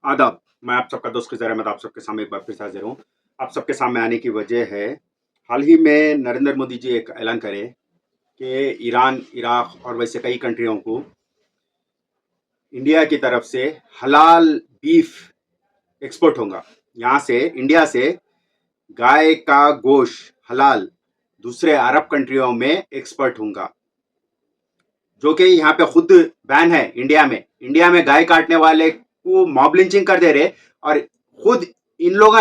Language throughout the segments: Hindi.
आदाब। मैं आप सबका दोस्त ख़ुशर अहमद आप सबके सामने एक बार फिर से हाज़िर हूँ। आप सबके सामने आने की वजह है, हाल ही में नरेंद्र मोदी जी एक ऐलान करे कि ईरान, इराक़ और वैसे कई कंट्रियों को इंडिया की तरफ से हलाल बीफ एक्सपोर्ट होगा। यहाँ से, इंडिया से गाय का गोश्त हलाल दूसरे अरब कंट्रियों में एक्सपोर्ट होगा, जो कि यहाँ पे खुद बैन है। इंडिया में गाय काटने वाले को मॉब लिंचिंग कर दे रहे, और खुद इन लोग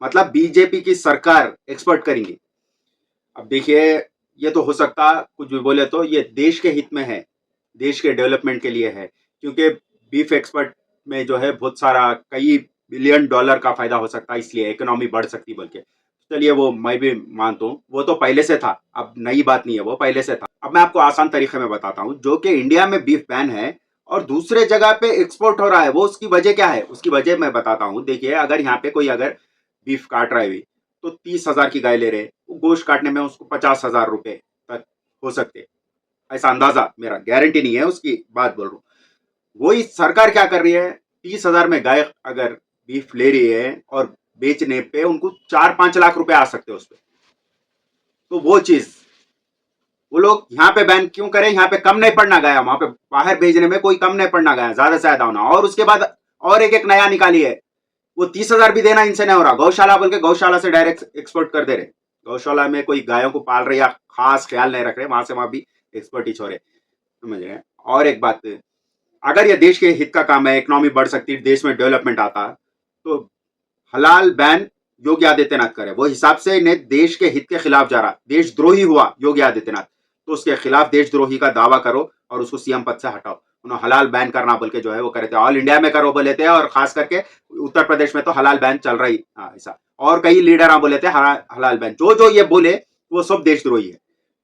मतलब बीजेपी की सरकार एक्सपोर्ट करेंगी। अब देखिए, ये तो हो सकता कुछ भी बोले तो ये देश के हित में है, देश के डेवलपमेंट के लिए है, क्योंकि बीफ एक्सपोर्ट में जो है बहुत सारा कई बिलियन डॉलर का फायदा हो सकता है, इसलिए इकोनॉमी बढ़ सकती। बल्कि चलिए, वो मैं भी मानता हूँ, वो तो पहले से था, अब नई बात नहीं है, वो पहले से था। अब मैं आपको आसान तरीके में बताता हूँ, जो कि इंडिया में बीफ बैन है और दूसरे जगह पे एक्सपोर्ट हो रहा है, वो उसकी वजह क्या है, उसकी वजह मैं बताता हूँ। देखिए, अगर यहाँ पे कोई अगर बीफ काट रहा है तो 30,000 की गाय ले रहे, वो गोश्त काटने में उसको 50,000 रुपए तक हो सकते, ऐसा अंदाजा मेरा, गारंटी नहीं है, उसकी बात बोल रहा हूँ। वही सरकार क्या कर रही है, 30,000 में गाय अगर बीफ ले रही है और बेचने पे उनको 4-5 लाख रुपए आ सकते हैं उस पर। तो वो चीज वो लोग यहाँ पे बैन क्यों करें, यहाँ पे कम नहीं पड़ना गया, वहां पे बाहर भेजने में कोई कम नहीं पड़ना गया, ज्यादा से ज्यादा होना। और उसके बाद और एक नया निकाली है, वो 30,000 भी देना इनसे नहीं हो रहा, गौशाला बोल के गौशाला से डायरेक्ट एक्सपोर्ट कर दे रहे। गौशाला में कोई गायों को पाल रहे या खास ख्याल नहीं रख रहे, वहां से वहां भी एक्सपोर्ट ही हो रहे, समझ रहे हैं। और एक बात, अगर ये देश के हित का काम है, इकोनॉमी बढ़ सकती है, देश में डेवलपमेंट आता, तो हलाल बैन योगी आदित्यनाथ करे। वो हिसाब से इन्हें देश के हित के खिलाफ जा रहा, देशद्रोही हुआ योगी आदित्यनाथ, तो उसके खिलाफ देशद्रोही का दावा करो और उसको सीएम पद से हटाओ। उन्होंने हलाल बैन करना बोल के जो है वो करे थे, ऑल इंडिया में करो बोले थे, और खास करके उत्तर प्रदेश में तो हलाल बैन चल रही ऐसा। और कई लीडर बोले थे हलाल बैन, जो जो ये बोले वो सब देशद्रोही है,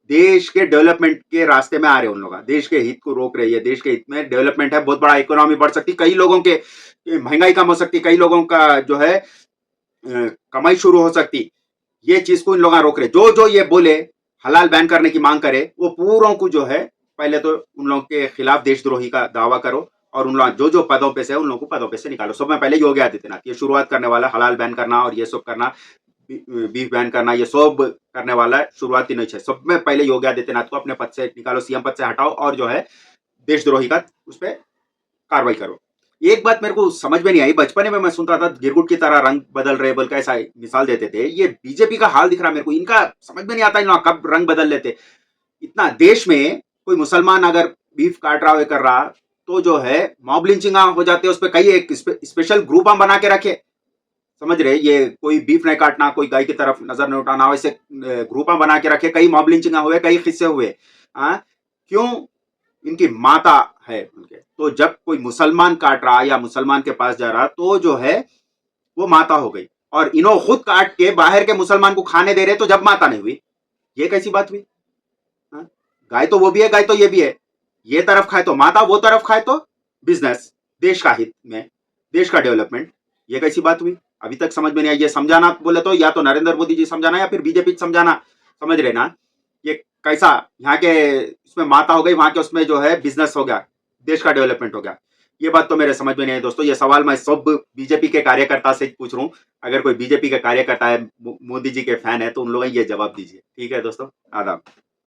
देश के डेवलपमेंट के रास्ते में आ रहे उन लोग, देश के हित को रोक रही है। देश के हित में डेवलपमेंट है, बहुत बड़ा इकोनॉमी बढ़ सकती, कई लोगों के महंगाई कम हो सकती, कई लोगों का जो है कमाई शुरू हो सकती। ये चीज को इन लोग रोक रहे, जो जो ये बोले हलाल बैन करने की मांग करे, वो पूरों को जो है पहले तो उन लोगों के खिलाफ देशद्रोही का दावा करो, और उन लोग जो जो पदों पे से उन लोगों को पदों पे से निकालो। सब में पहले योगी आदित्यनाथ ये शुरुआत करने वाला, हलाल बैन करना और ये सब करना, बीफ बैन करना, ये सब करने वाला है, शुरुआती नहीं है। सब में पहले योगी आदित्यनाथ को अपने पद से निकालो, सीएम पद से हटाओ, और जो है देशद्रोही का उस पर कार्रवाई करो। एक बात मेरे को समझ में नहीं आई, बचपन में मैं सुनता था गिरगुट की तरह रंग बदल रहे बोल के ऐसा मिसाल देते थे। ये बीजेपी का हाल दिख रहा मेरे को, इनका समझ में नहीं आता इन लोग कब रंग बदल लेते। इतना देश में कोई मुसलमान अगर बीफ काट रहा हो कर रहा, तो जो है मॉब लिंचिंग हो जाते हैं, उस पर कई एक स्पेशल ग्रुप हम बना के रखे, समझ रहे, ये कोई बीफ नहीं काटना, कोई गाय की तरफ नजर नहीं उठाना, वैसे ग्रुप बना के रखे, कई मॉब लिंचिंग हुए, कई किस्से हुए। क्यों, इनकी माता है उनके, तो जब कोई मुसलमान काट रहा या मुसलमान के पास जा रहा, तो जो है वो माता हो गई, और इन्हों खुद काट के बाहर के मुसलमान को खाने दे रहे, तो जब माता नहीं हुई, ये कैसी बात हुई? गाय तो वो भी है, गाय तो ये भी है, ये तरफ खाए तो माता, वो तरफ खाए तो बिजनेस, देश का हित में, देश का डेवलपमेंट, ये कैसी बात हुई? अभी तक समझ में नहीं आई। ये समझाना बोले तो या तो नरेंद्र मोदी जी समझाना या फिर बीजेपी समझाना, समझ रहे ना? ये कैसा यहाँ के उसमें माता हो गई, वहां के उसमें जो है बिजनेस हो गया, देश का डेवलपमेंट हो गया। ये बात तो मेरे समझ में नहीं है दोस्तों। ये सवाल मैं सब बीजेपी के कार्यकर्ता से पूछ रहा हूँ, अगर कोई बीजेपी का कार्यकर्ता है, मोदी जी के फैन है, तो उन लोग ये जवाब दीजिए। ठीक है दोस्तों, आदाब।